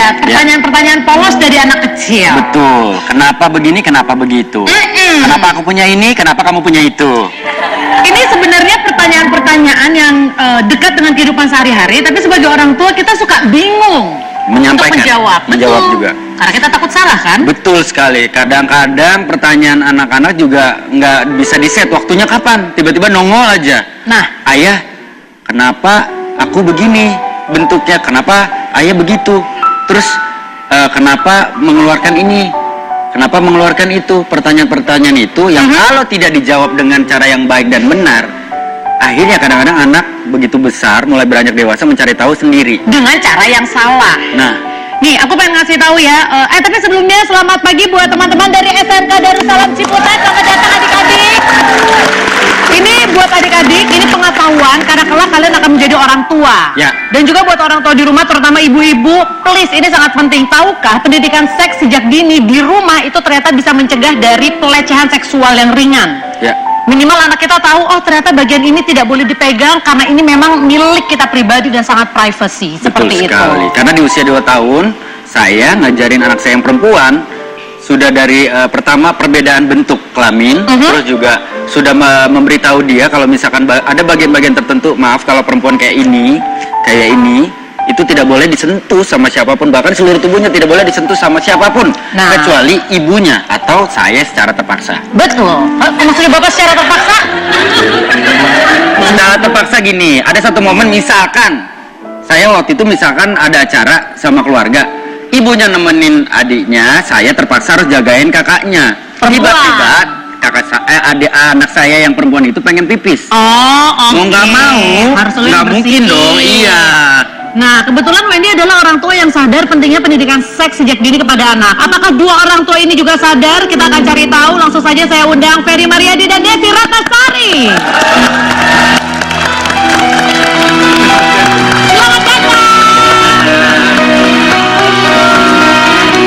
ya, pertanyaan-pertanyaan polos dari anak kecil. Betul. Kenapa begini, kenapa begitu? Kenapa aku punya ini, kenapa kamu punya itu? Ini sebenarnya pertanyaan-pertanyaan yang dekat dengan kehidupan sehari-hari, tapi sebagai orang tua kita suka bingung Menyampaikan, untuk menjawab. menjawab Betul. juga. Karena kita takut salah kan? Betul sekali. Kadang-kadang pertanyaan anak-anak juga nggak bisa di-set waktunya kapan. Tiba-tiba nongol aja. Nah, Ayah, kenapa aku begini bentuknya? Kenapa ayah begitu? Terus kenapa mengeluarkan ini? Kenapa mengeluarkan itu? Pertanyaan-pertanyaan itu yang kalau tidak dijawab dengan cara yang baik dan benar, akhirnya kadang-kadang anak begitu besar mulai beranjak dewasa mencari tahu sendiri dengan cara yang salah. Nah, nih aku pengen ngasih tahu ya. Tapi sebelumnya selamat pagi buat teman-teman dari SMK Darussalam Ciputat. Selamat datang adik-adik. Ini buat adik-adik, ini pengetahuan karena kelak kalian akan menjadi orang tua. Ya. Dan juga buat orang tua di rumah, terutama ibu-ibu, please ini sangat penting. Tahukah pendidikan seks sejak dini di rumah itu ternyata bisa mencegah dari pelecehan seksual yang ringan. ya. Minimal anak kita tahu, oh ternyata bagian ini tidak boleh dipegang karena ini memang milik kita pribadi dan sangat privacy. Seperti Betul sekali. Karena di usia 2 tahun, saya ngajarin anak saya yang perempuan sudah dari pertama perbedaan bentuk kelamin, terus juga sudah memberitahu dia kalau misalkan ada bagian-bagian tertentu, maaf kalau perempuan kayak ini, itu tidak boleh disentuh sama siapapun, bahkan seluruh tubuhnya tidak boleh disentuh sama siapapun, kecuali ibunya atau saya secara terpaksa. Betul. Maksudnya Bapak secara terpaksa? Secara terpaksa gini, ada satu momen misalkan saya waktu itu misalkan ada acara sama keluarga, ibunya nemenin adiknya, saya terpaksa harus jagain kakaknya. Tiba-tiba adik anak saya yang perempuan itu pengen pipis. Mau nggak mau, nggak mungkin dong. Iya. Nah, kebetulan Wendy adalah orang tua yang sadar pentingnya pendidikan seks sejak dini kepada anak. Apakah dua orang tua ini juga sadar? Kita akan cari tahu. Langsung saja saya undang Ferry Mariadi dan Devi Ratnasari. Selamat datang.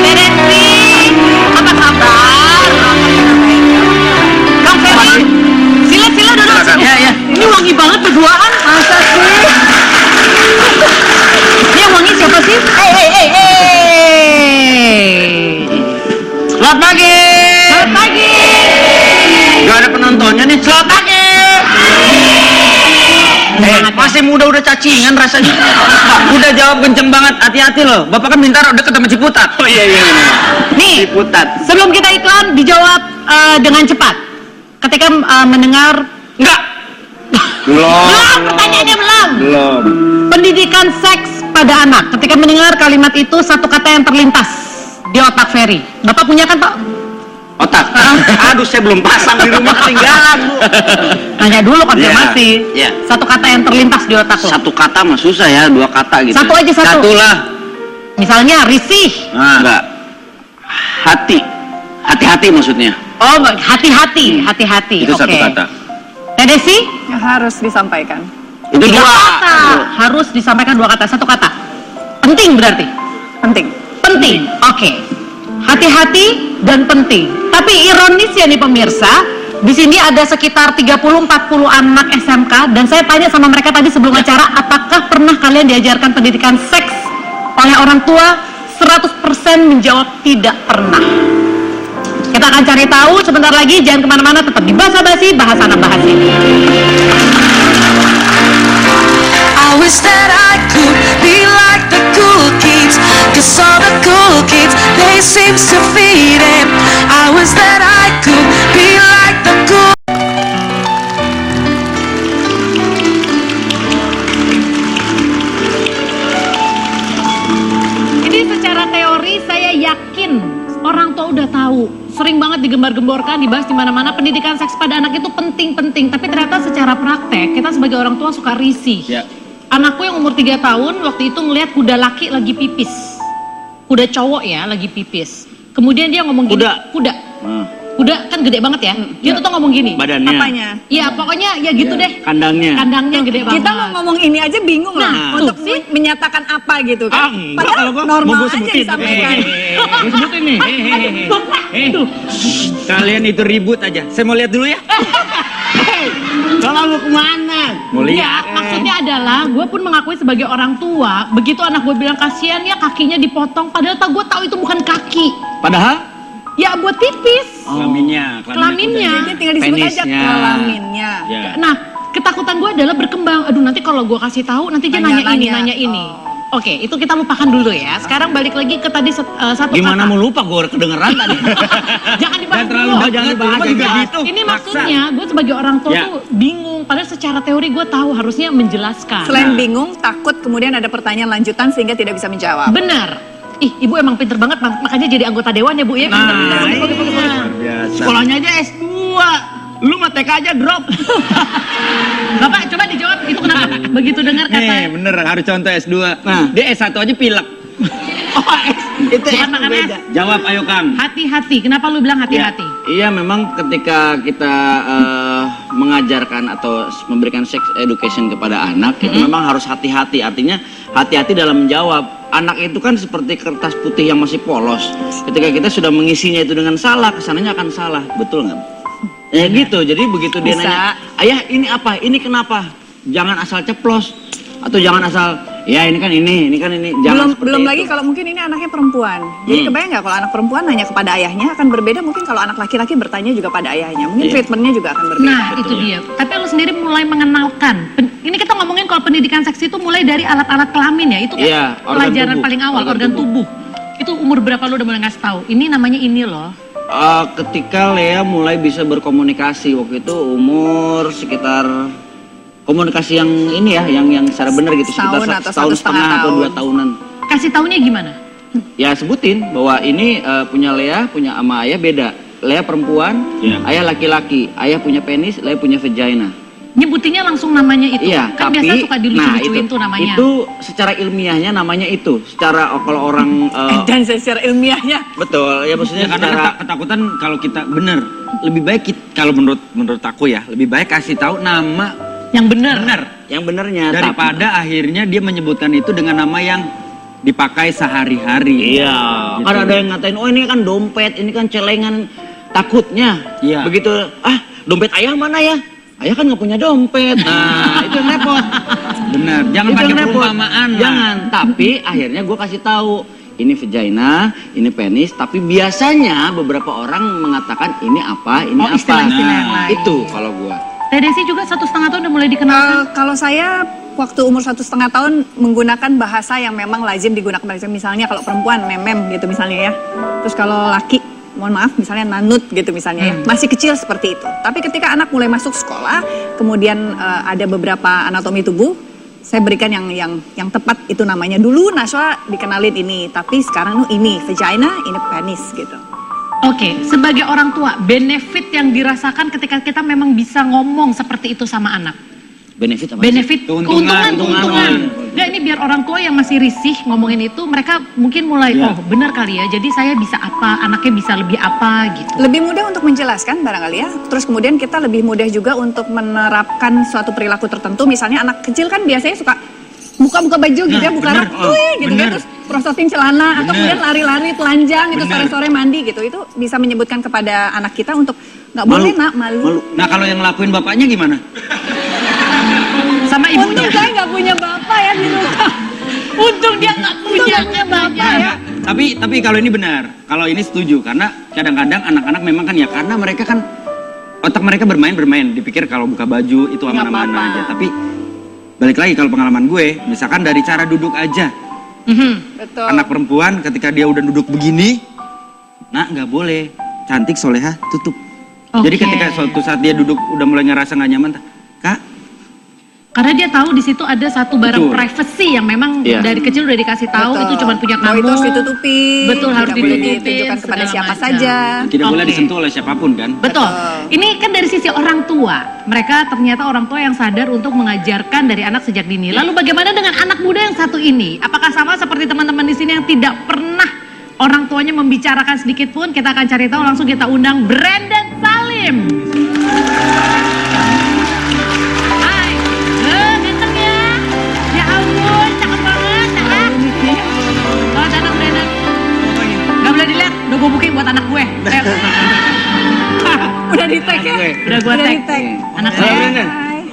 Devi, apa kabar? Kang Ferry, sila duduk. Ya. Ini wangi banget berduaan. Masa sih? Ini yang wangi siapa sih? Selamat pagi. Selamat pagi. Gak ada penontonnya nih. Selamat pagi. Masih muda udah cacingan rasanya. Udah jawab kenceng banget. Hati-hati loh. Bapak kan minta deket sama Ciputat. Oh iya. Nih, Ciputat. sebelum kita iklan dijawab dengan cepat. Ketika mendengar Enggak. Belum. Pertanyaannya belum. Belum. Pendidikan seks pada anak. Ketika mendengar kalimat itu satu kata yang terlintas di otak Ferry. Bapak punya kan Pak? Otak. Aduh, saya belum pasang di rumah, ketinggalan, Bu. Nanya dulu konfirmasi. Iya. Satu kata yang terlintas di otak lo. Satu kata mah susah ya, 2 kata gitu. Satu aja, satu. Satu lah. Misalnya risih. Nah, enggak. Hati-hati maksudnya. Oh, hati-hati. Itu satu kata. Desi? Harus disampaikan. Itu 2 kata. Harus disampaikan 2 kata. Satu kata. Penting berarti. Penting. Oke. Hati-hati dan penting. Tapi ironis ya nih pemirsa, di sini ada sekitar 30-40 anak SMK dan saya tanya sama mereka tadi sebelum acara, apakah pernah kalian diajarkan pendidikan seks oleh orang tua? 100% menjawab tidak pernah. Kita akan cari tahu sebentar lagi, jangan kemana-mana, tetap di Basa Basi, bahas anak bahas ini. I wish that I could be like the cool kids, 'cause all the cool kids, they seem to fit in. I wish that I could be like the cool. Ini secara teori saya yakin orang tua udah tahu, sering banget digembar-gemborkan, dibahas di mana-mana, pendidikan seks pada anak itu penting-penting, tapi ternyata secara praktek kita sebagai orang tua suka risih. Ya. Anakku yang umur 3 tahun waktu itu ngelihat kuda laki lagi pipis. Kuda cowok ya lagi pipis. Kemudian dia ngomong gini, kuda. Kuda kan gede banget ya. Dia tuh ngomong gini. Badannya. Apanya? Iya, pokoknya ya gitu deh. Kandangnya. Kandangnya gede banget. Kita mau ngomong ini aja bingung Nah, lah untuk tuh, sih. menyatakan apa gitu kan. Enggak, Padahal kalau normal mau gue aja sebutin. disampaikan. Gue sebutin nih. Kalian itu ribut aja. Saya mau lihat dulu ya. Kalau mau kemana? Mulia. Ya, maksudnya adalah gue pun mengakui sebagai orang tua, begitu anak gue bilang kasihan ya kakinya dipotong, padahal gue tahu itu bukan kaki. Padahal Ya buat tipis. kelaminnya. Kelaminnya. Jadi tinggal disebut aja Penisnya. kelaminnya. Ya. Nah, ketakutan gue adalah berkembang. Aduh, nanti kalau gue kasih tahu nanti dia nanya ini, nanya ini. Oke, itu kita lupakan dulu ya. Sekarang balik lagi ke tadi satu Gimana kata. mau lupa gue kedengeran tadi. Jangan dibahas terlalu dulu. jangan dibahas juga gitu. Ini maksudnya gue sebagai orang tua Ya. tuh bingung. Padahal secara teori gue tahu harusnya menjelaskan. Selain bingung, takut kemudian ada pertanyaan lanjutan sehingga tidak bisa menjawab. Benar. Ih, ibu emang pinter banget, makanya jadi anggota dewan ya bu ya. Nah, Pinter. iya. Sekolahnya aja S2. Lu mah TK aja drop. Bapak coba dijawab itu kenapa? Begitu dengar kata Nih, bener harus contoh S2. Nah, dia S1 aja pilek. oh, Itu bukan S makan beda. es. Jawab ayo Kang. Hati-hati. Kenapa lu bilang hati-hati? Iya, memang ketika kita mengajarkan atau memberikan sex education kepada anak, itu memang harus hati-hati. Artinya hati-hati dalam menjawab. Anak itu kan seperti kertas putih yang masih polos. Ketika kita sudah mengisinya itu dengan salah, kesananya akan salah. Betul nggak? Ya gitu. Jadi begitu dia Bisa. nanya, ayah ini apa? Ini kenapa? Jangan asal ceplos. Atau jangan asal, ya ini kan ini kan ini. Jangan seperti Belum itu. lagi kalau mungkin ini anaknya perempuan. Jadi kebayang nggak kalau anak perempuan nanya kepada ayahnya akan berbeda mungkin kalau anak laki-laki bertanya juga pada ayahnya. Mungkin Iya. treatmentnya juga akan berbeda. Nah, itu dia. Tapi lu sendiri mulai mengenalkan. Ini kita ngomongin kalau pendidikan seks itu mulai dari alat-alat kelamin ya. Itu kan Iya, organ pelajaran tubuh. paling awal, Organ organ tubuh. Itu umur berapa lu udah mulai ngasih tahu? Ini namanya ini loh. Ketika Lea mulai bisa berkomunikasi waktu itu umur sekitar komunikasi yang ini ya, yang secara benar gitu sekitar Setahun atau setahun 1,5 setengah atau 2 tahun. tahunan. Kasih taunya gimana? Ya sebutin bahwa ini punya Lea, punya ama ayah beda. Lea perempuan, ayah laki-laki. Ayah punya penis, Lea punya vagina. Nyebutinnya langsung namanya itu. Iya, Kan tapi biasa suka dilucu-lucuin tuh namanya. Itu secara ilmiahnya namanya itu. Secara kalau orang Dan secara ilmiahnya betul ya maksudnya Ya, karena secara ketakutan kalau kita bener, lebih baik kalau menurut aku ya, lebih baik kasih tahu nama yang benar. yang benernya daripada akhirnya dia menyebutkan itu dengan nama yang dipakai sehari-hari. Iya, Gitu. kan ada yang ngatain, oh ini kan dompet, ini kan celengan. Takutnya, Iya. begitu, dompet ayah mana ya? Ayah kan nggak punya dompet. Nah, itu yang repot. Bener, jangan Itu pakai yang repot. perumpamaan lah. Jangan, tapi akhirnya gue kasih tahu. Ini vagina, ini penis, tapi biasanya beberapa orang mengatakan ini apa, ini apa. istilah-istilah yang lain. Itu kalau gue. Teh Desi juga 1,5 tahun udah mulai dikenalkan. Kalau saya waktu umur 1,5 tahun menggunakan bahasa yang memang lazim digunakan, misalnya kalau perempuan memem gitu misalnya ya. Terus kalau laki, mohon maaf misalnya nanut gitu misalnya ya. Masih kecil seperti itu. Tapi ketika anak mulai masuk sekolah, kemudian ada beberapa anatomi tubuh, saya berikan yang tepat itu namanya. Dulu Naswa dikenalin ini, tapi sekarang ini vagina, ini penis gitu. Oke, sebagai orang tua, benefit yang dirasakan ketika kita memang bisa ngomong seperti itu sama anak. Benefit apa? Benefit, keuntungan. keuntungan. Nggak, ini biar orang tua yang masih risih ngomongin itu, mereka mungkin mulai, Iya. oh benar kali ya, jadi saya bisa apa, anaknya bisa lebih apa gitu. Lebih mudah untuk menjelaskan barangkali ya. Terus kemudian kita lebih mudah juga untuk menerapkan suatu perilaku tertentu. Misalnya anak kecil kan biasanya suka buka-buka baju gitu ya, buka bener. rak, gitu kan, terus prosotin celana atau kemudian lari-lari telanjang gitu sore-sore mandi gitu. Itu bisa menyebutkan kepada anak kita untuk nggak boleh nak malu. Nah kalau yang ngelakuin bapaknya gimana? Sama Untung ibunya. saya nggak punya bapak ya di rumah. Untung dia nggak punya bapak ya. Tapi kalau ini benar, kalau ini setuju karena kadang-kadang anak-anak memang kan ya karena mereka kan otak mereka bermain dipikir kalau buka baju itu Nggak aman-aman apa-apa. aja. Tapi balik lagi kalau pengalaman gue, misalkan dari cara duduk aja, Betul. anak perempuan ketika dia udah duduk begini, nah nggak boleh, cantik soleha tutup. Jadi Oke. ketika suatu saat dia duduk udah mulai ngerasa nggak nyaman, kak Karena dia tahu di situ ada satu barang Betul. privacy yang memang Iya. dari kecil udah dikasih tahu Betul. itu cuma punya Bahwa kamu. itu harus ditutupi. Betul, harus tidak boleh ditutupin, ditunjukkan kepada segala siapa macam. saja. tidak boleh Oke. disentuh oleh siapapun kan? Betul. Betul. Ini kan dari sisi orang tua. Mereka ternyata orang tua yang sadar untuk mengajarkan dari anak sejak dini. Lalu bagaimana dengan anak muda yang satu ini? Apakah sama seperti teman-teman di sini yang tidak pernah orang tuanya membicarakan sedikit pun? Kita akan cari tahu, langsung kita undang Brandon Salim. Hai. Ganteng ya. Ya ampun, cakep banget. Kalau anak Brandon. Gak boleh dilihat, udah gue booking buat anak gue. Ayo. Udah di tag ya? Udah gue tag. di-tag. Anak Halo, saya. Brandon.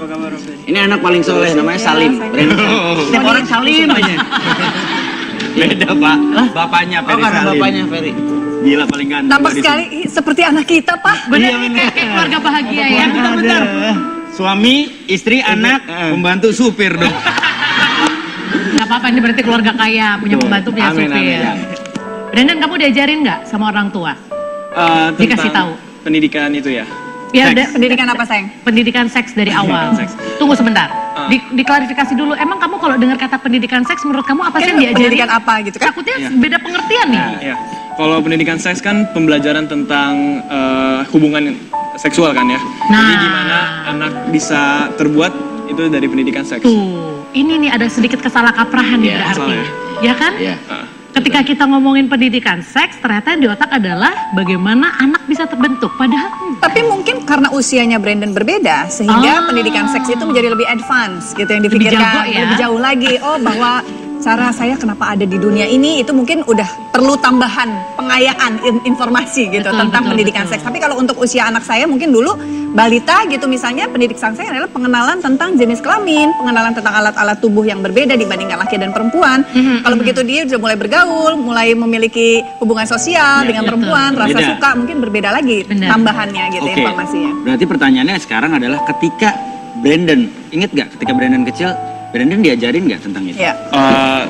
kabar Om Ferry? Ini anak paling soleh, namanya Salim. Setiap orang Salim aja. Beda Pak, bapaknya Ferry karena Salim. bapaknya Ferry. Gila paling ganteng. Tampak di sekali seperti anak kita, Pak. Bener, Iya, bener. kayak keluarga bahagia ya. Bentar. Suami, istri, anak, pembantu supir dong. Gak apa-apa, ini berarti keluarga kaya, punya Betul. pembantu, punya Amin, supir. amin, ya. Brandon, kamu diajarin nggak sama orang tua? Dikasih tahu. Pendidikan itu ya. Ya, Seks. Pendidikan apa, sayang? pendidikan seks dari awal. seks. Tunggu sebentar. Diklarifikasi dulu. Emang kamu kalau dengar kata pendidikan seks, menurut kamu apa sih yang diajarin? Pendidikan apa gitu kan? Takutnya Iya. beda pengertian nih. Ya. Kalau pendidikan seks kan pembelajaran tentang hubungan seksual kan ya. Nah. Jadi gimana anak bisa terbuat itu dari pendidikan seks. Tuh, ini nih ada sedikit kesalahkaprahan nih Iya, berarti. masalah Ya kan? Iya. Ketika kita ngomongin pendidikan seks, ternyata yang di otak adalah bagaimana anak bisa terbentuk. Padahal Tapi mungkin karena usianya Brandon berbeda, sehingga pendidikan seks itu menjadi lebih advance gitu yang Lebih dipikirkan, jago ya. lebih jauh lagi. Oh, bahwa cara saya kenapa ada di dunia ini itu mungkin udah perlu tambahan pengayaan informasi gitu Betul, tentang betul, pendidikan betul. seks. Tapi kalau untuk usia anak saya mungkin dulu balita gitu misalnya, pendidikan seks adalah pengenalan tentang jenis kelamin, pengenalan tentang alat-alat tubuh yang berbeda dibandingkan laki dan perempuan. Kalau begitu dia sudah mulai bergaul, mulai memiliki hubungan sosial dengan betul. perempuan, rasa Beda. suka mungkin berbeda lagi Benar. tambahannya gitu Oke. informasinya. Berarti pertanyaannya sekarang adalah ketika Brandon, inget gak ketika Brandon kecil, Brandon diajarin gak tentang itu? Ya.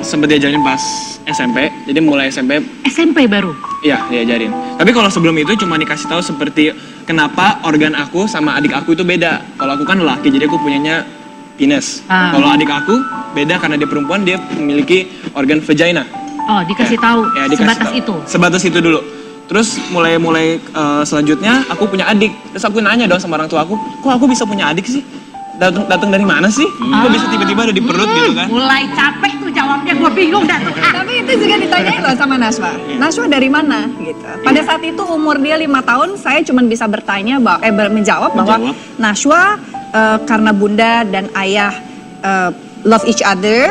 Sempat diajarin pas SMP. Jadi mulai SMP SMP baru. iya diajarin. Tapi kalau sebelum itu cuma dikasih tahu seperti kenapa organ aku sama adik aku itu beda. Kalau aku kan laki jadi aku punyanya penis. Kalau adik aku beda karena dia perempuan, dia memiliki organ vagina. Oh, dikasih tahu Ya, dikasih sebatas tahu. itu. Sebatas itu dulu. Terus mulai selanjutnya aku punya adik. Terus aku nanya dong sama orang tua aku, kok aku bisa punya adik sih? Datang dari mana sih? Kok bisa tiba-tiba ada di perut gitu kan? Mulai capek tuh jawabnya, gue bingung dah tuh. Tapi itu juga ditanyain loh sama Nashwa. Nashwa dari mana gitu. Pada saat itu umur dia 5 tahun, saya cuma bisa bertanya menjawab bahwa Nashwa karena bunda dan ayah love each other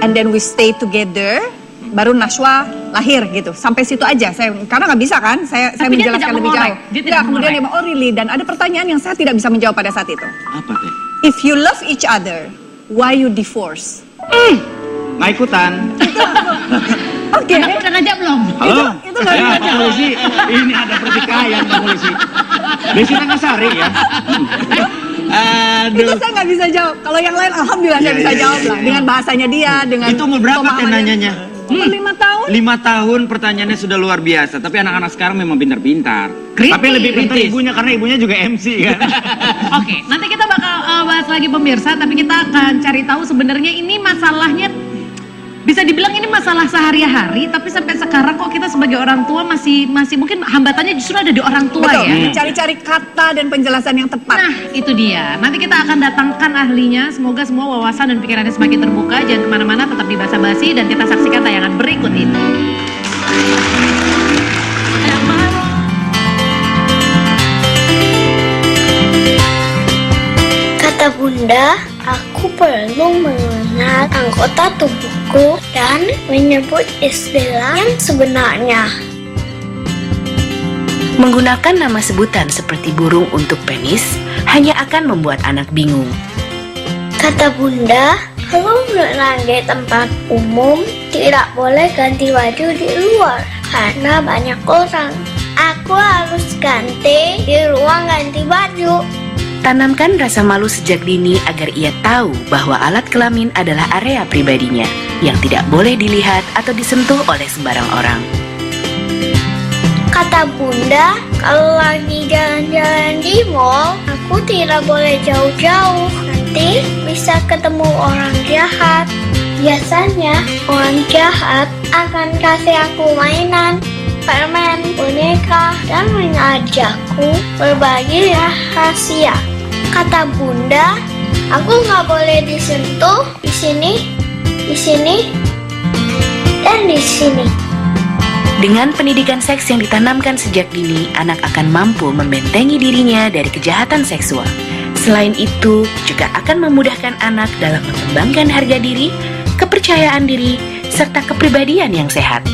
and then we stay together, baru Nashwa lahir gitu. Sampai situ aja. Karena nggak bisa kan, saya Tapi dia menjelaskan tidak lebih mengorek. jauh. Dia tidak Nggak, kemudian dia mengorek. bilang, oh really? Dan ada pertanyaan yang saya tidak bisa menjawab pada saat itu. Apa teh? If you love each other, why you divorce? Nggak ikutan. Oke. Udah ngajak belum? Halo? Itu nggak Ya, bisa Pak Polisi. Ini ada pertikaian Pak Polisi. Desi Tangasari ya. Itu Aduh. saya nggak bisa jawab. Kalau yang lain alhamdulillah saya Iya, bisa iya, jawab iya, lah. iya. Dengan bahasanya dia, dengan Itu umur berapa teh pemahamannya. nanyanya? Umur 5 tahun. 5 tahun pertanyaannya sudah luar biasa. Tapi anak-anak sekarang memang pintar-pintar. Kritis. Tapi lebih pintar ibunya karena ibunya juga MC kan. Oke, nanti kita bakal bahas lagi pemirsa, tapi kita akan cari tahu sebenarnya ini masalahnya bisa dibilang ini masalah sehari-hari, tapi sampai sekarang kok kita sebagai orang tua masih mungkin hambatannya justru ada di orang tua Betul. ya. Cari-cari kata dan penjelasan yang tepat. Nah, itu dia. Nanti kita akan datangkan ahlinya. Semoga semua wawasan dan pikirannya semakin terbuka. Jangan kemana-mana, tetap di Basa-Basi dan kita saksikan tayangan berikut ini. Kata Bunda, aku perlu mengenal anggota tubuhku dan menyebut istilah yang sebenarnya. Menggunakan nama sebutan seperti burung untuk penis hanya akan membuat anak bingung. Kata Bunda, kalau berenang di tempat umum tidak boleh ganti baju di luar karena banyak orang. Aku harus ganti di ruang ganti baju. Tanamkan rasa malu sejak dini agar ia tahu bahwa alat kelamin adalah area pribadinya yang tidak boleh dilihat atau disentuh oleh sembarang orang. Kata Bunda, kalau lagi jalan-jalan di mall, aku tidak boleh jauh-jauh. Nanti bisa ketemu orang jahat. Biasanya orang jahat akan kasih aku mainan, permen, boneka, dan mengajakku berbagi rahasia. Kata Bunda, aku nggak boleh disentuh di sini, dan di sini. Dengan pendidikan seks yang ditanamkan sejak dini, anak akan mampu membentengi dirinya dari kejahatan seksual. Selain itu, juga akan memudahkan anak dalam mengembangkan harga diri, kepercayaan diri, serta kepribadian yang sehat.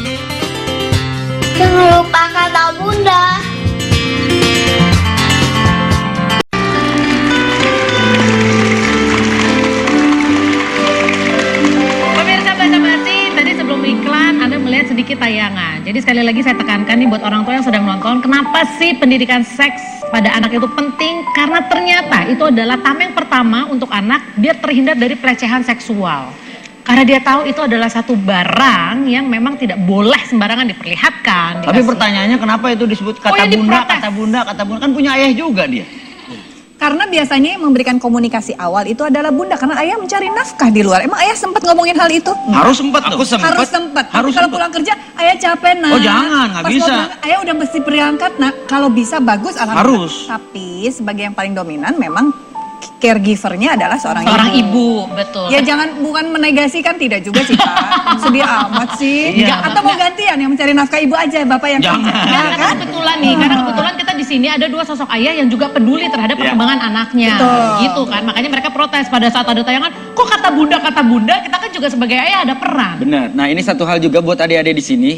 Jangan lupa kata Bunda. tayangan. Jadi sekali lagi saya tekankan nih buat orang tua yang sedang menonton, kenapa sih pendidikan seks pada anak itu penting? Karena ternyata itu adalah tameng pertama untuk anak biar terhindar dari pelecehan seksual. Karena dia tahu itu adalah satu barang yang memang tidak boleh sembarangan diperlihatkan. Tapi pertanyaannya kenapa itu disebut kata bunda, kata bunda, kata bunda, kan punya ayah juga dia. Karena biasanya yang memberikan komunikasi awal itu adalah bunda, karena ayah mencari nafkah di luar. Emang ayah sempat ngomongin hal itu? Harus sempat tuh. Harus sempat. Harus Kalau sempet. pulang kerja, ayah capek nak. Oh, jangan, nggak Pas bisa. mau berangkat, ayah udah mesti berangkat nak. Kalau bisa bagus, alhamdulillah. Harus. Tapi sebagai yang paling dominan memang caregivernya adalah seorang ibu, betul. Ya jangan, bukan menegasikan, tidak juga sih Pak. Sedih amat sih. Iya. Atau mau gantian yang mencari nafkah ibu aja, bapak yang Jangan. kerja. Ya, Ya karena kan? kebetulan nih, karena kebetulan kita di sini ada dua sosok ayah yang juga peduli terhadap perkembangan anaknya. Betul. Gitu kan, makanya mereka protes pada saat ada tayangan, kok kata bunda, kita kan juga sebagai ayah ada peran. Benar. Nah, ini satu hal juga buat adik-adik di sini.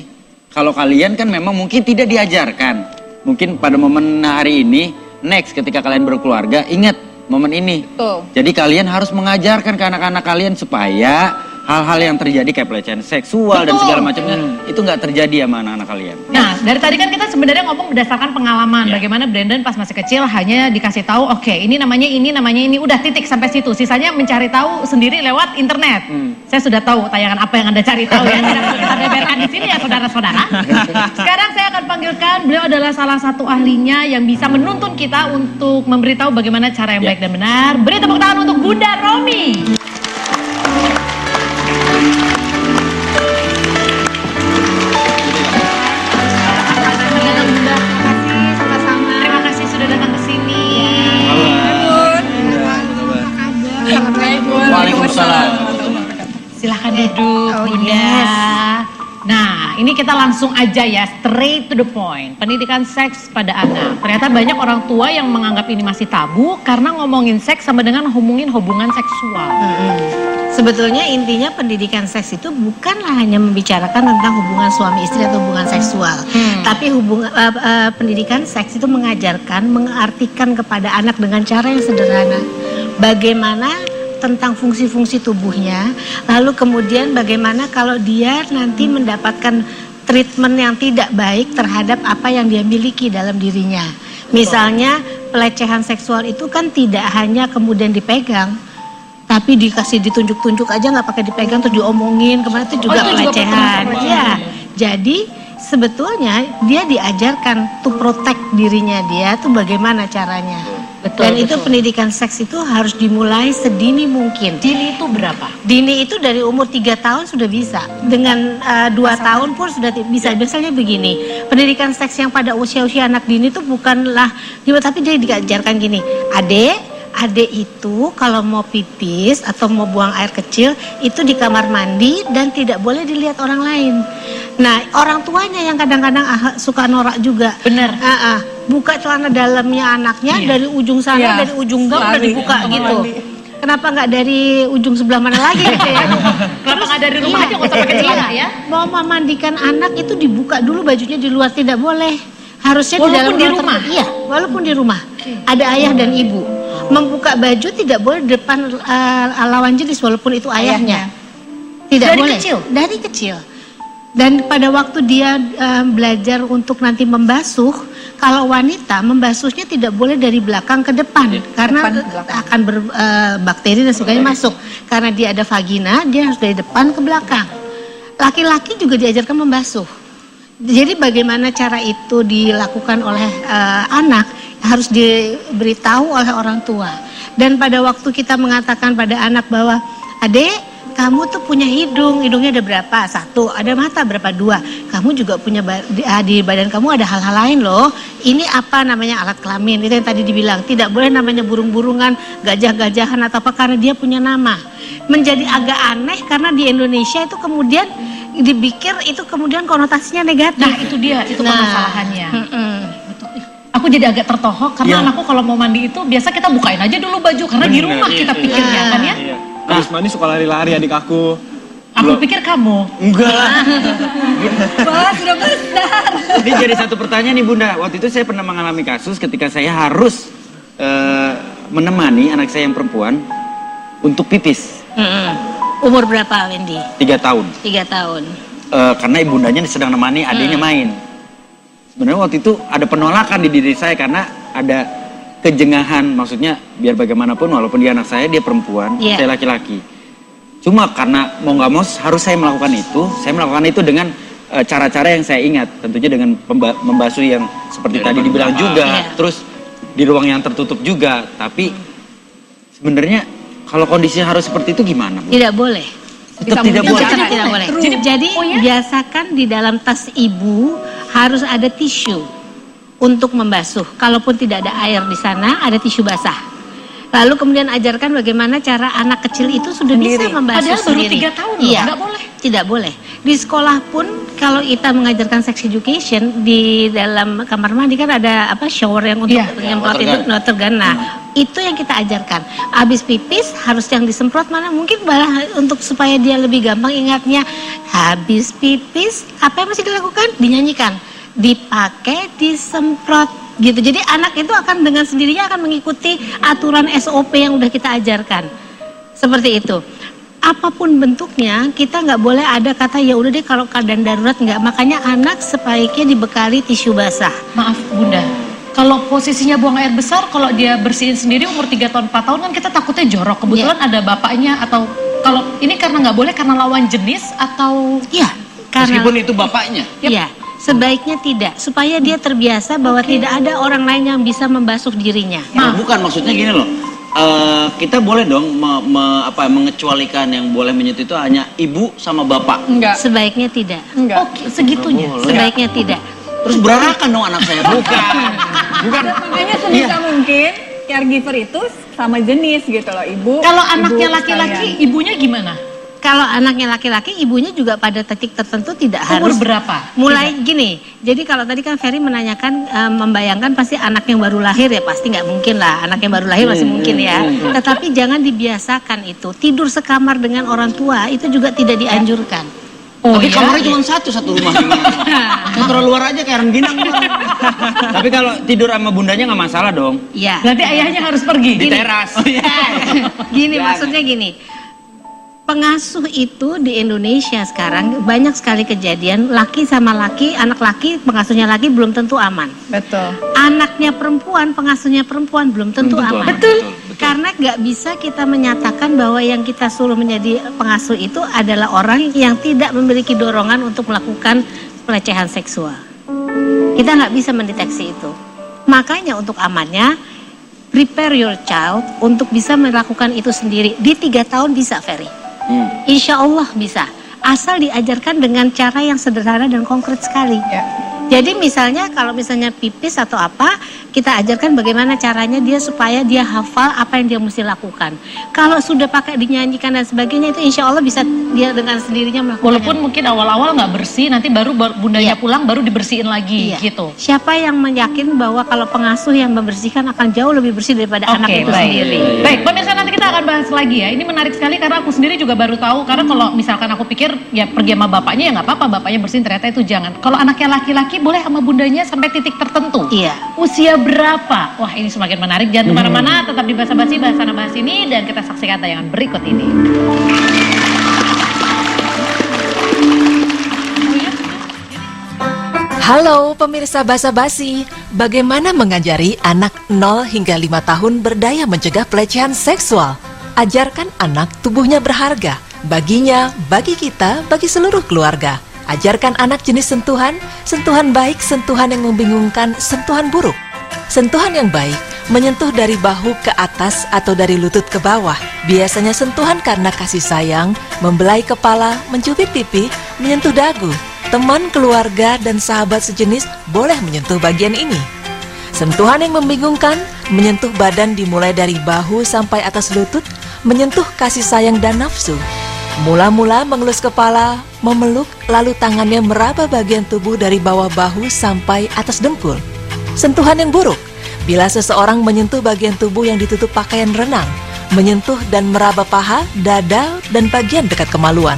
Kalau kalian kan memang mungkin tidak diajarkan. Mungkin pada momen hari ini, next ketika kalian berkeluarga, ingat momen ini. Betul. Jadi kalian harus mengajarkan ke anak-anak kalian supaya hal-hal yang terjadi kayak pelecehan seksual dan Betul. segala macamnya itu nggak terjadi sama anak-anak kalian. Nah, dari tadi kan kita sebenarnya ngomong berdasarkan pengalaman. Bagaimana Brandon pas masih kecil hanya dikasih tahu, oke, ini namanya ini, udah titik sampai situ. Sisanya mencari tahu sendiri lewat internet. Saya sudah tahu tayangan apa yang Anda cari tahu ya. Tidak perlu kita beberkan di sini ya saudara-saudara. Sekarang saya akan panggilkan, beliau adalah salah satu ahlinya yang bisa menuntun kita untuk memberitahu bagaimana cara yang baik dan benar. Beri tepuk tangan untuk Bunda Romi. Terima kasih sudah datang ke sini. Waalaikumsalam. Silahkan duduk, Bunda. Nah, ini kita langsung aja ya, straight to the point. Pendidikan seks pada anak. Ternyata banyak orang tua yang menganggap ini masih tabu karena ngomongin seks sama dengan ngomongin hubungan seksual. Sebetulnya intinya pendidikan seks itu bukanlah hanya membicarakan tentang hubungan suami istri atau hubungan seksual, tapi pendidikan seks itu mengajarkan, mengartikan kepada anak dengan cara yang sederhana. Bagaimana tentang fungsi-fungsi tubuhnya, lalu kemudian bagaimana kalau dia nanti mendapatkan treatment yang tidak baik terhadap apa yang dia miliki dalam dirinya. Misalnya pelecehan seksual itu kan tidak hanya kemudian dipegang, tapi dikasih ditunjuk-tunjuk aja, nggak pakai dipegang terus diomongin, kemarin itu juga pelecehan. Ya, jadi sebetulnya dia diajarkan to protect dirinya dia tuh bagaimana caranya. Dan itu pendidikan seks itu harus dimulai sedini mungkin. Dini itu berapa? Dini itu dari umur 3 tahun sudah bisa. Dengan 2 tahun pun sudah bisa. Misalnya begini, pendidikan seks yang pada usia-usia anak dini itu bukanlah, tapi dia diajarkan gini, Adek itu kalau mau pipis atau mau buang air kecil itu di kamar mandi dan tidak boleh dilihat orang lain. Nah, orang tuanya yang kadang-kadang suka norak juga. Bener. Buka celana dalamnya anaknya dari ujung sana, dari ujung gang udah dibuka gitu. Kenapa nggak dari ujung sebelah mana lagi gitu ya? Kenapa nggak dari rumah aja nggak usah pakai celana ya? Mau memandikan anak itu dibuka dulu bajunya, di luar tidak boleh. Harusnya Walaupun di dalam rumah? Iya, walaupun di rumah. Ada ayah dan ibu. Membuka baju tidak boleh di depan lawan jenis walaupun itu ayahnya. Tidak Dari boleh. kecil? Dari kecil. Dan pada waktu dia belajar untuk nanti membasuh, kalau wanita membasuhnya tidak boleh dari belakang ke depan karena akan berbakteri dan sebagainya masuk. Karena dia ada vagina, dia harus dari depan ke belakang. Laki-laki juga diajarkan membasuh. Jadi bagaimana cara itu dilakukan oleh anak harus diberitahu oleh orang tua. Dan pada waktu kita mengatakan pada anak bahwa adek, kamu tuh punya hidung, hidungnya ada berapa? 1, ada mata berapa? 2. Kamu juga punya di badan kamu ada hal-hal lain loh. Ini apa namanya, alat kelamin. Itu yang tadi dibilang, tidak boleh namanya burung-burungan, gajah-gajahan atau apa, karena dia punya nama. Menjadi agak aneh karena di Indonesia itu kemudian dipikir itu kemudian konotasinya negatif. Nah, itu dia, itu permasalahannya. Aku jadi agak tertohok karena anakku kalau mau mandi itu biasa kita bukain aja dulu baju karena di rumah kita pikirnya kan ya. Habis mandi suka lari-lari adik aku. Aku pikir kamu. Enggak lah. Wah, sudah besar. Ini jadi satu pertanyaan nih Bunda. Waktu itu saya pernah mengalami kasus ketika saya harus menemani anak saya yang perempuan untuk pipis. Umur berapa Wendy? 3 tahun. 3 tahun. karena ibundanya sedang nemani adiknya main. Sebenarnya waktu itu ada penolakan di diri saya karena ada kejengahan, maksudnya biar bagaimanapun walaupun dia anak saya, dia perempuan, saya laki-laki. Cuma karena mau nggak mau harus saya melakukan itu dengan cara-cara yang saya ingat, tentunya dengan membasuh yang seperti tadi dibilang juga, terus di ruang yang tertutup juga. Tapi sebenarnya kalau kondisinya harus seperti itu gimana, Bu? Tidak boleh. Tetap tidak boleh. Tidak boleh. Jadi biasakan di dalam tas ibu harus ada tisu untuk membasuh. Kalaupun tidak ada air di sana, ada tisu basah. Lalu kemudian ajarkan bagaimana cara anak kecil itu sudah bisa membasuh Padahal sendiri. baru 3 tahun loh, Iya, nggak boleh. Tidak boleh. Di sekolah pun kalau kita mengajarkan sex education, di dalam kamar mandi kan ada shower yang untuk nyemprot itu water gun. Nah, itu yang kita ajarkan. Habis pipis harus yang disemprot mana? Mungkin malah untuk supaya dia lebih gampang ingatnya. Habis pipis apa yang mesti dilakukan? Dinyanyikan. Dipakai, disemprot gitu. Jadi anak itu akan dengan sendirinya akan mengikuti aturan SOP yang udah kita ajarkan. Seperti itu. Apapun bentuknya, kita nggak boleh ada kata ya udah deh kalau keadaan darurat nggak. Makanya anak sebaiknya dibekali tisu basah. Maaf Bunda, kalau posisinya buang air besar, kalau dia bersihin sendiri umur 3 tahun 4 tahun kan kita takutnya jorok. Kebetulan ada bapaknya, atau kalau ini karena nggak boleh karena lawan jenis atau Karena Meskipun itu bapaknya. Iya, sebaiknya tidak, supaya dia terbiasa bahwa tidak ada orang lain yang bisa membasuh dirinya. Bukan, maksudnya gini loh. Kita boleh dong mengecualikan yang boleh menyentuh itu hanya ibu sama bapak. Enggak. Sebaiknya tidak. Enggak. segitunya. Sebaiknya tidak. Terus berarakan dong anak saya. Bukan. Makanya sebisa mungkin caregiver itu sama jenis gitu loh, ibu. Kalau anaknya ibu laki-laki, sekalian. ibunya gimana? Kalau anaknya laki-laki, ibunya juga pada titik tertentu tidak Umur harus. berapa? Mulai gini, jadi kalau tadi kan Ferry menanyakan, membayangkan pasti anak yang baru lahir ya, pasti nggak mungkin lah, anak yang baru lahir masih mungkin ya. Tetapi jangan dibiasakan itu, tidur sekamar dengan orang tua itu juga tidak dianjurkan. Tapi kamarnya cuma satu rumah. Motor luar aja kayak rengginang. Tapi kalau tidur sama bundanya nggak masalah dong. Iya. Berarti ayahnya harus pergi. Di teras. Gini maksudnya gini. Pengasuh itu di Indonesia sekarang banyak sekali kejadian laki sama laki, anak laki pengasuhnya laki belum tentu aman. Betul. Anaknya perempuan, pengasuhnya perempuan belum tentu aman. Betul. Karena nggak bisa kita menyatakan bahwa yang kita suruh menjadi pengasuh itu adalah orang yang tidak memiliki dorongan untuk melakukan pelecehan seksual. Kita nggak bisa mendeteksi itu. Makanya untuk amannya, prepare your child untuk bisa melakukan itu sendiri. Di 3 tahun bisa, Ferry. Insya Allah bisa, asal diajarkan dengan cara yang sederhana dan konkret sekali. Jadi misalnya kalau misalnya pipis atau apa, kita ajarkan bagaimana caranya dia supaya dia hafal apa yang dia mesti lakukan. Kalau sudah pakai dinyanyikan dan sebagainya, itu insya Allah bisa dia dengan sendirinya melakukan. Walaupun mungkin awal-awal nggak bersih, nanti baru bundanya pulang baru dibersihin lagi gitu. Siapa yang meyakin bahwa kalau pengasuh yang membersihkan akan jauh lebih bersih daripada anak itu sendiri? Baik, pemirsa, nanti kita akan bahas lagi ya. Ini menarik sekali karena aku sendiri juga baru tahu. Karena kalau misalkan aku pikir ya pergi sama bapaknya ya nggak apa-apa, bapaknya bersihin, ternyata itu jangan. Kalau anaknya laki-laki boleh sama bundanya sampai titik tertentu. Iya. Usia berapa? Wah, ini semakin menarik. Jangan kemana-mana, tetap di Basa-Basi, Bahasana Bahas ini, dan kita saksikan tayangan berikut ini. Halo pemirsa Basa-Basi, bagaimana mengajari anak 0 hingga 5 tahun berdaya mencegah pelecehan seksual? Ajarkan anak tubuhnya berharga, baginya, bagi kita, bagi seluruh keluarga. Ajarkan anak jenis sentuhan, sentuhan baik, sentuhan yang membingungkan, sentuhan buruk. Sentuhan yang baik, menyentuh dari bahu ke atas atau dari lutut ke bawah. Biasanya sentuhan karena kasih sayang, membelai kepala, mencubit pipi, menyentuh dagu. Teman, keluarga, dan sahabat sejenis boleh menyentuh bagian ini. Sentuhan yang membingungkan, menyentuh badan dimulai dari bahu sampai atas lutut, menyentuh kasih sayang dan nafsu. Mula-mula mengelus kepala, memeluk, lalu tangannya meraba bagian tubuh dari bawah bahu sampai atas dengkul. Sentuhan yang buruk, bila seseorang menyentuh bagian tubuh yang ditutup pakaian renang, menyentuh dan meraba paha, dada, dan bagian dekat kemaluan.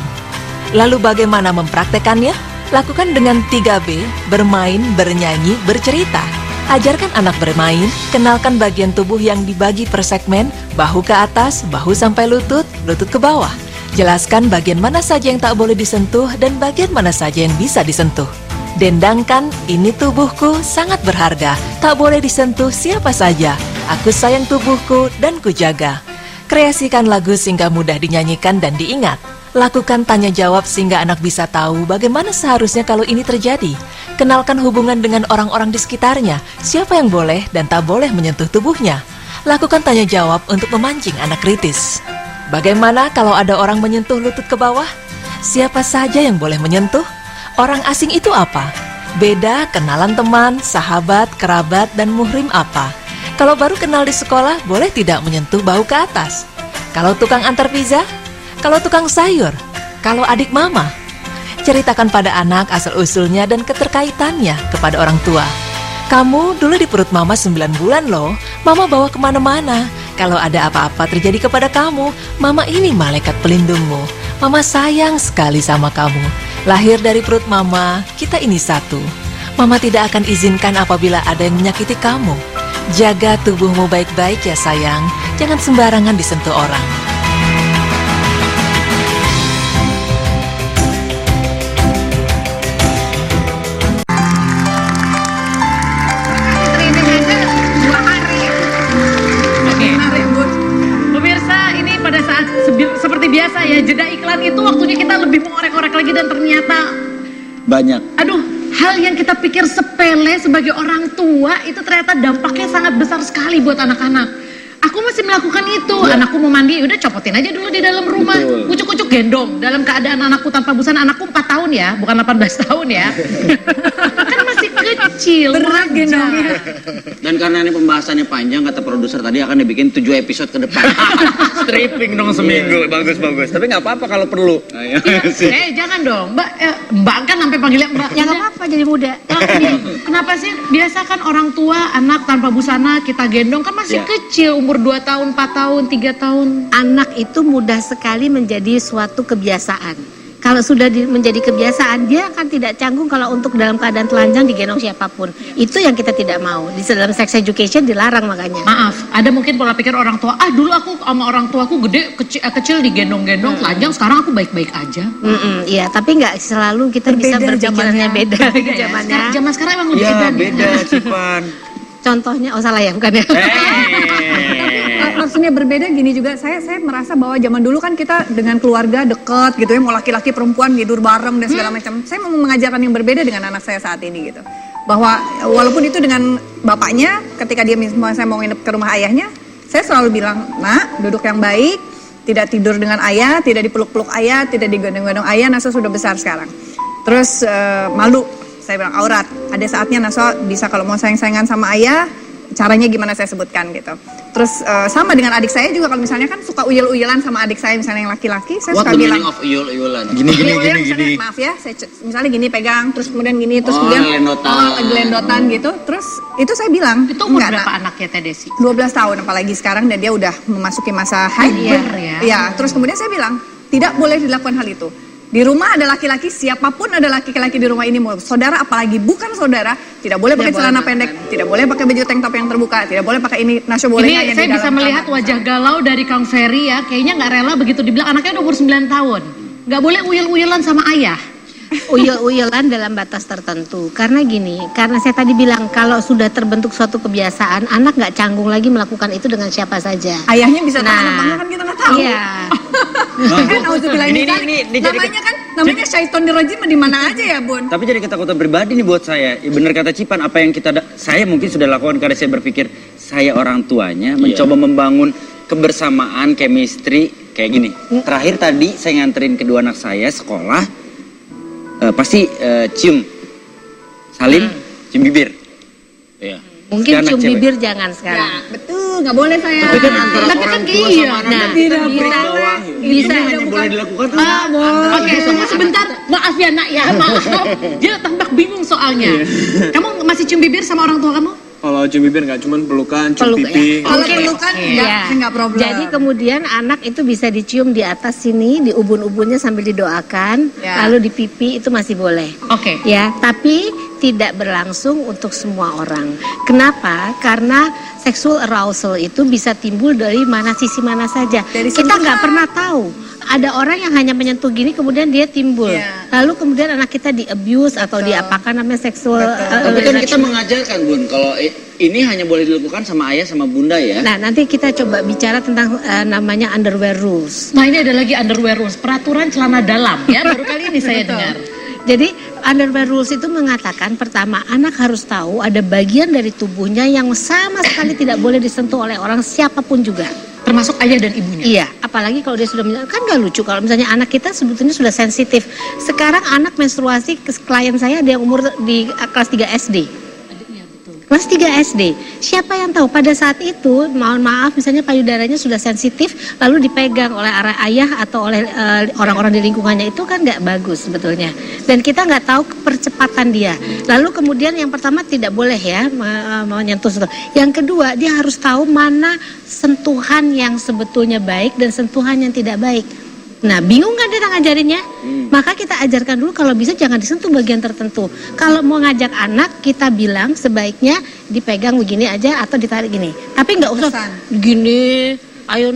Lalu bagaimana mempraktekannya? Lakukan dengan 3B, bermain, bernyanyi, bercerita. Ajarkan anak bermain, kenalkan bagian tubuh yang dibagi per segmen, bahu ke atas, bahu sampai lutut, lutut ke bawah. Jelaskan bagian mana saja yang tak boleh disentuh dan bagian mana saja yang bisa disentuh. Dendangkan, ini tubuhku sangat berharga, tak boleh disentuh siapa saja. Aku sayang tubuhku dan kujaga. Kreasikan lagu sehingga mudah dinyanyikan dan diingat. Lakukan tanya jawab sehingga anak bisa tahu bagaimana seharusnya kalau ini terjadi. Kenalkan hubungan dengan orang-orang di sekitarnya, siapa yang boleh dan tak boleh menyentuh tubuhnya. Lakukan tanya jawab untuk memancing anak kritis. Bagaimana kalau ada orang menyentuh lutut ke bawah? Siapa saja yang boleh menyentuh? Orang asing itu apa? Beda kenalan teman, sahabat, kerabat, dan muhrim apa? Kalau baru kenal di sekolah, boleh tidak menyentuh bau ke atas? Kalau tukang antar pizza? Kalau tukang sayur? Kalau adik mama? Ceritakan pada anak asal-usulnya dan keterkaitannya kepada orang tua. Kamu dulu di perut mama 9 bulan loh, mama bawa kemana-mana. Kalau ada apa-apa terjadi kepada kamu, mama ini malaikat pelindungmu. Mama sayang sekali sama kamu. Lahir dari perut mama, kita ini satu. Mama tidak akan izinkan apabila ada yang menyakiti kamu. Jaga tubuhmu baik-baik ya sayang, jangan sembarangan disentuh orang. Training aja 2 hari. Oke. Pemirsa, ini pada saat seperti biasa ya, jeda iklan itu waktunya kita lebih mengorek-orek lagi dan ternyata Banyak. aduh, hal yang kita pikir sepele sebagai orang tua itu ternyata dampaknya sangat besar sekali buat anak-anak. Aku masih melakukan itu. Anakku mau mandi, udah copotin aja dulu di dalam rumah. Betul. Kucuk-kucuk gendong. Dalam keadaan anakku tanpa busana, anakku 4 tahun ya, bukan 18 tahun ya. Kan masih kecil. Berat wajar. gendongnya. Dan karena ini pembahasannya panjang, kata produser tadi akan dibikin 7 episode ke depan. Stripping dong seminggu, bagus-bagus. Tapi nggak apa-apa kalau perlu. Iya. Jangan dong, Mbak kan sampai panggilnya Mbak. Ya nggak apa-apa jadi muda. Kenapa sih? Biasa kan orang tua anak tanpa busana kita gendong kan masih Ya. kecil, umur 2 tahun, 4 tahun, 3 tahun. Anak itu mudah sekali menjadi suatu kebiasaan. Kalau sudah menjadi kebiasaan, dia akan tidak canggung kalau untuk dalam keadaan telanjang digendong siapapun. Itu yang kita tidak mau. Di dalam sex education dilarang makanya. Maaf, ada mungkin pola pikir orang tua, dulu aku sama orang tuaku gede, kecil digendong-gendong, telanjang, sekarang aku baik-baik aja. Iya, tapi nggak selalu kita bisa Berbeda berpikirannya zamannya. beda. Beda ya? Zamannya. Zaman sekarang emang lebih Ya edan. beda Cipan. Contohnya, oh salah ya, bukan ya? Maksudnya berbeda gini juga, saya merasa bahwa zaman dulu kan kita dengan keluarga dekat gitu ya, mau laki-laki perempuan tidur bareng dan segala macam. Saya mau mengajarkan yang berbeda dengan anak saya saat ini gitu. Bahwa walaupun itu dengan bapaknya, ketika dia misalnya saya mau nginep ke rumah ayahnya, saya selalu bilang, nak duduk yang baik, tidak tidur dengan ayah, tidak dipeluk-peluk ayah, tidak digendong-gendong ayah, Nasa sudah besar sekarang. Terus malu, saya bilang aurat. Ada saatnya Nasa bisa kalau mau sayang-sayangan sama ayah, caranya gimana saya sebutkan gitu. Terus sama dengan adik saya juga, kalau misalnya kan suka uyel-uyelan sama adik saya misalnya yang laki-laki, saya What suka the bilang meaning of uyul-uyulan? Gini. misalnya, maaf ya, misalnya gini pegang, terus kemudian gini, terus kemudian gelendotan gitu. Terus itu saya bilang, Itu umur enggak, berapa Nak. anaknya Teh Desi? 12 tahun apalagi sekarang, dan dia udah memasuki masa haid. ya. Ya, terus kemudian saya bilang, tidak boleh dilakukan hal itu. Di rumah ada laki-laki, siapapun ada laki-laki di rumah ini, mau saudara apalagi bukan saudara, tidak boleh pakai celana pendek, tidak boleh pakai baju tank top yang terbuka, tidak boleh pakai ini, Nasyo boleh nggak Ini yang saya di bisa dalam melihat kamar? wajah galau dari Kang Ferry ya, kayaknya nggak rela begitu dibilang anaknya udah umur 9 tahun. Nggak boleh uyel-uyelan sama ayah. Uyel-uyelan dalam batas tertentu. Karena gini, karena saya tadi bilang kalau sudah terbentuk suatu kebiasaan, anak nggak canggung lagi melakukan itu dengan siapa saja. Ayahnya bisa tahan Nah, apa enggak kan kita nggak tahu. Iya. Kan nauzubillah Ini jadi namanya syaiton dirajim di mana aja ya, Bun. Tapi jadi ketakutan pribadi nih buat saya. Ya, bener kata Cipan, apa yang saya mungkin sudah lakukan karena saya berpikir saya orang tuanya mencoba membangun kebersamaan, chemistry kayak gini. Terakhir tadi saya nganterin kedua anak saya sekolah, pasti cium, salim, cium bibir. Iya. Mungkin Anak cium cewek. bibir jangan sekarang. Betul, nggak boleh saya. Tapi kan antara orang tua iya. sama anak Nah, tidak bisa, boleh. bisa. ini hanya boleh dilakukan Oke, tunggu sebentar. Maaf ya nak ya, maaf. Dia tampak bingung soalnya. Kamu masih cium bibir sama orang tua kamu? Kalau cium bibir nggak, cuman pelukan, cium Peluk, pipi. Kalau Oke. pelukan Iya. enggak problem. Jadi kemudian anak itu bisa dicium di atas sini, di ubun-ubunnya sambil didoakan, Ya. lalu di pipi itu masih boleh. Oke. Ya, tapi tidak berlangsung untuk semua orang. Kenapa? Karena sexual arousal itu bisa timbul dari mana sisi mana saja. Dari Kita sentuhan. nggak pernah tahu ada orang yang hanya menyentuh gini kemudian dia timbul. Lalu kemudian anak kita di abuse atau diapakan namanya seksual. Tapi kan kita mengajarkan Bun, kalau ini hanya boleh dilakukan sama ayah sama bunda ya. Nah, nanti kita coba bicara tentang namanya underwear rules. Nah, ini ada lagi underwear rules, peraturan celana dalam ya, baru kali ini saya dengar. Jadi underwear rules itu mengatakan pertama anak harus tahu ada bagian dari tubuhnya yang sama sekali tidak boleh disentuh oleh orang siapapun juga. Termasuk ayah dan ibunya. Iya, apalagi kalau dia sudah kan nggak lucu kalau misalnya anak kita sebetulnya sudah sensitif. Sekarang anak menstruasi klien saya ada yang umur di kelas 3 SD. Kelas 3 SD. Siapa yang tahu pada saat itu, mohon maaf misalnya payudaranya sudah sensitif lalu dipegang oleh ayah atau oleh orang-orang di lingkungannya, itu kan nggak bagus sebetulnya. Dan kita nggak tahu percepatan dia. Lalu kemudian yang pertama tidak boleh ya menyentuh. Yang kedua dia harus tahu mana sentuhan yang sebetulnya baik dan sentuhan yang tidak baik. Nah, bingung kan dia ngajarinnya? Maka kita ajarkan dulu kalau bisa jangan disentuh bagian tertentu. Kalau mau ngajak anak, kita bilang sebaiknya dipegang begini aja atau ditarik gini. Tapi nggak usah gini, ayo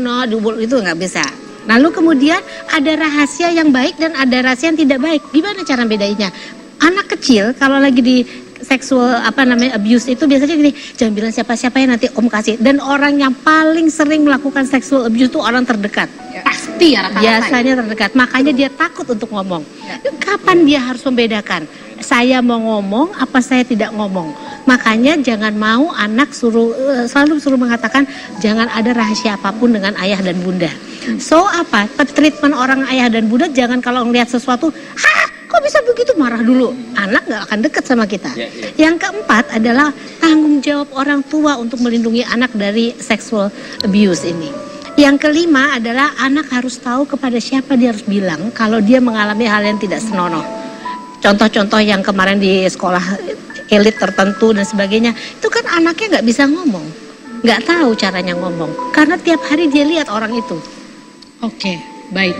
itu nggak bisa. Lalu kemudian ada rahasia yang baik dan ada rahasia yang tidak baik. Gimana cara bedainya? Anak kecil kalau lagi di seksual abuse itu biasanya gini, jangan bilang siapa-siapa ya nanti om kasih. Dan orang yang paling sering melakukan seksual abuse itu orang terdekat. Pasti ya rata-rata. Biasanya terdekat, makanya dia takut untuk ngomong. Kapan dia harus membedakan? Saya mau ngomong apa saya tidak ngomong? Makanya jangan mau anak selalu suruh mengatakan jangan ada rahasia apapun dengan ayah dan bunda. So apa? Treatment orang ayah dan bunda jangan kalau ngelihat sesuatu, kok bisa begitu, marah dulu. Anak nggak akan dekat sama kita. Yang keempat adalah tanggung jawab orang tua untuk melindungi anak dari sexual abuse ini. Yang kelima adalah anak harus tahu kepada siapa dia harus bilang kalau dia mengalami hal yang tidak senonoh. Contoh-contoh yang kemarin di sekolah elit tertentu dan sebagainya, itu kan anaknya nggak bisa ngomong, nggak tahu caranya ngomong, karena tiap hari dia lihat orang itu. Oke, baik.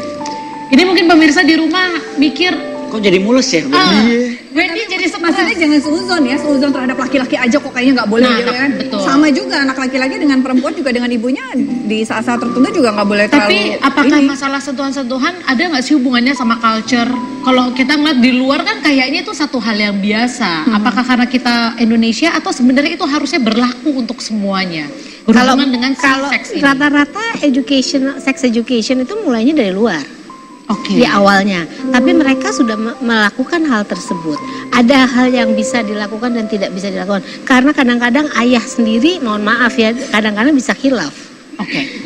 Ini mungkin pemirsa di rumah mikir, kok jadi mulus ya? Jadi maksudnya jangan seuzon ya, seuzon terhadap laki-laki aja kok kayaknya nggak boleh gitu kan. Betul. Sama juga anak laki-laki dengan perempuan juga dengan ibunya di saat-saat tertentu juga nggak boleh terlalu. Tapi apakah masalah sentuhan-sentuhan ada nggak sih hubungannya sama culture? Kalau kita ngeliat di luar kan kayaknya itu satu hal yang biasa. Apakah karena kita Indonesia atau sebenarnya itu harusnya berlaku untuk semuanya? Berhubungan dengan seks ini. Rata-rata sex education itu mulainya dari luar. Di awalnya, tapi mereka sudah melakukan hal tersebut. Ada hal yang bisa dilakukan dan tidak bisa dilakukan. Karena kadang-kadang ayah sendiri, mohon maaf ya, kadang-kadang bisa khilaf.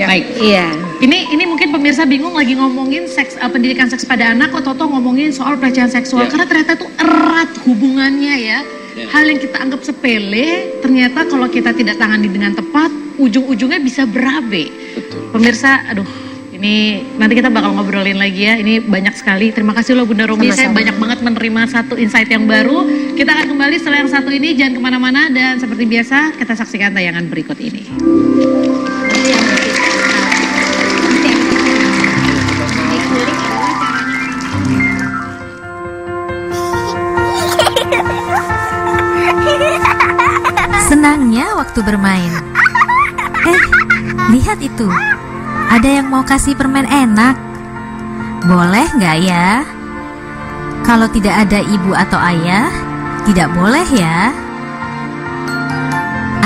Baik. Iya. Ini mungkin pemirsa bingung lagi ngomongin pendidikan seks pada anak atau ngomongin soal pelecehan seksual karena ternyata itu erat hubungannya ya. Hal yang kita anggap sepele ternyata kalau kita tidak tangani dengan tepat ujung-ujungnya bisa berabe. Pemirsa, ini nanti kita bakal ngobrolin lagi ya. Ini banyak sekali. Terima kasih loh Bunda Romi. Saya banyak banget menerima satu insight yang baru. Kita akan kembali setelah yang satu ini. Jangan kemana-mana dan seperti biasa kita saksikan tayangan berikut ini. Senangnya waktu bermain. Lihat itu. Ada yang mau kasih permen enak. Boleh nggak ya? Kalau tidak ada ibu atau ayah, tidak boleh ya.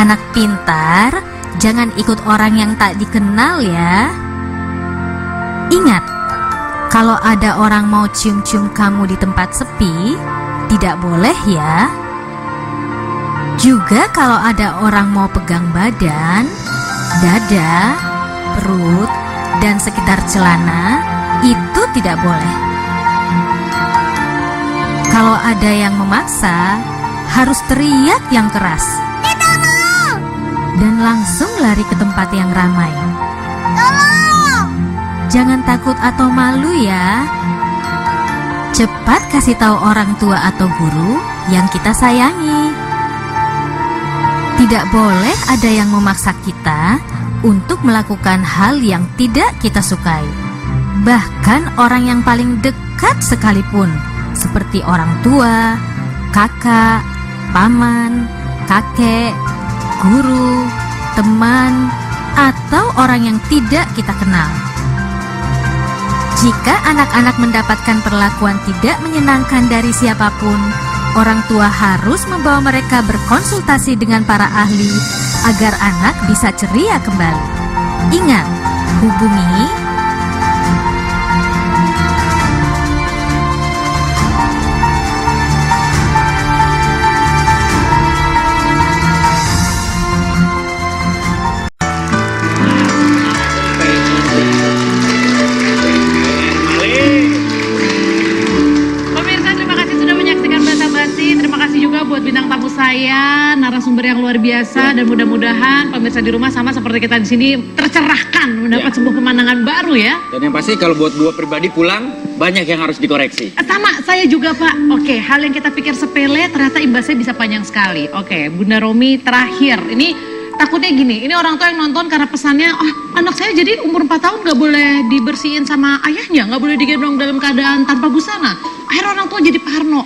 Anak pintar, jangan ikut orang yang tak dikenal ya. Ingat, kalau ada orang mau cium-cium kamu di tempat sepi, tidak boleh ya. Juga kalau ada orang mau pegang badan, dada, perut, dan sekitar celana, itu tidak boleh. Kalau ada yang memaksa, harus teriak yang keras dan langsung lari ke tempat yang ramai. Jangan takut atau malu ya. Cepat kasih tahu orang tua atau guru yang kita sayangi. Tidak boleh ada yang memaksa kita untuk melakukan hal yang tidak kita sukai. Bahkan orang yang paling dekat sekalipun, seperti orang tua, kakak, paman, kakek, guru, teman, atau orang yang tidak kita kenal. Jika anak-anak mendapatkan perlakuan tidak menyenangkan dari siapapun, orang tua harus membawa mereka berkonsultasi dengan para ahli agar anak bisa ceria kembali. Ingat, hubungi Pemirsa, terima kasih sudah menyaksikan Basa Basi. Terima kasih juga buat bintang tamu saya, narasumber yang luar biasa, dan mudah-mudahan pemirsa di rumah sama seperti kita di sini tercerahkan, mendapat sebuah pemandangan baru ya. Dan yang pasti kalau buat dua pribadi pulang, banyak yang harus dikoreksi. Sama, saya juga Pak. Oke, hal yang kita pikir sepele ternyata imbasnya bisa panjang sekali. Oke, Bunda Romi terakhir. Ini takutnya gini, ini orang tua yang nonton karena pesannya, oh anak saya jadi umur 4 tahun gak boleh dibersihin sama ayahnya, gak boleh digendong dalam keadaan tanpa busana. Akhirnya orang tua jadi parno.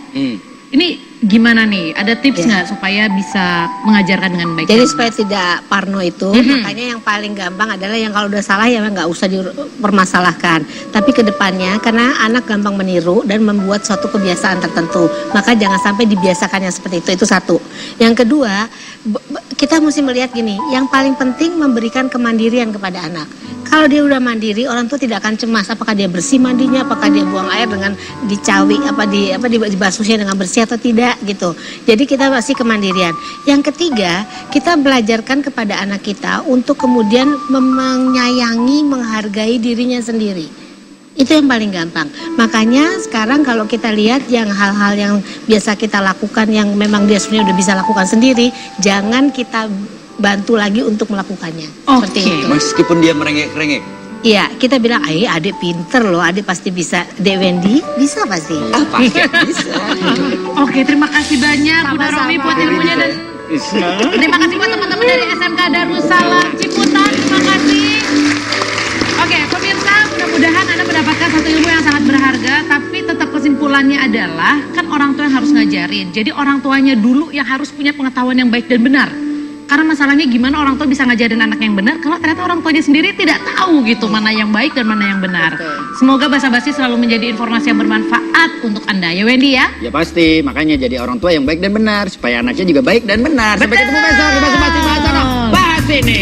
Ini gimana nih? Ada tips nggak supaya bisa mengajarkan dengan baik? Jadi supaya tidak parno itu, makanya yang paling gampang adalah yang kalau udah salah ya nggak usah dipermasalahkan. Tapi kedepannya, karena anak gampang meniru dan membuat suatu kebiasaan tertentu, maka jangan sampai dibiasakannya seperti itu satu. Yang kedua, kita mesti melihat gini, yang paling penting memberikan kemandirian kepada anak. Kalau dia udah mandiri, orang tua tidak akan cemas apakah dia bersih mandinya, apakah dia buang air dengan dicawi, dibasuhnya dengan bersih atau tidak gitu. Jadi kita masih kemandirian. Yang ketiga, kita belajarkan kepada anak kita untuk kemudian menyayangi, menghargai dirinya sendiri. Itu yang paling gampang. Makanya sekarang kalau kita lihat yang hal-hal yang biasa kita lakukan yang memang dia sebenarnya udah bisa lakukan sendiri, jangan kita bantu lagi untuk melakukannya. Seperti itu. Meskipun dia merengek-rengek. Iya, kita bilang, adik pinter loh, adik pasti bisa. Dek Wendy, bisa pasti. Pasti bisa. Oke, terima kasih banyak Bunda Romi buat ilmunya dan terima kasih buat teman-teman dari SMK Darussalam Ciputat. Terima kasih. Oke, pemirsa, mudah-mudahan Anda mendapatkan satu ilmu yang sangat berharga, tapi tetap kesimpulannya adalah kan orang tua yang harus ngajarin. Jadi orang tuanya dulu yang harus punya pengetahuan yang baik dan benar. Karena masalahnya gimana orang tua bisa ngajarin anak yang benar kalau ternyata orang tuanya sendiri tidak tahu gitu mana yang baik dan mana yang benar. Semoga Basa Basi selalu menjadi informasi yang bermanfaat untuk Anda ya Wendy ya. Ya pasti, makanya jadi orang tua yang baik dan benar supaya anaknya juga baik dan benar. Sampai ketemu besok di Basa Basi bahas ini.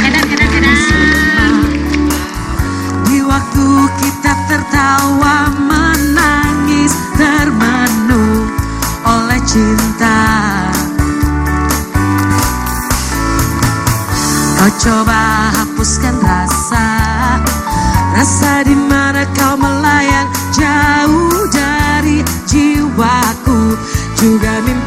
Dadah. Di waktu kita tertawa menangis termenung oleh cinta, kau coba hapuskan rasa di mana kau melayang jauh dari jiwaku, juga mimpi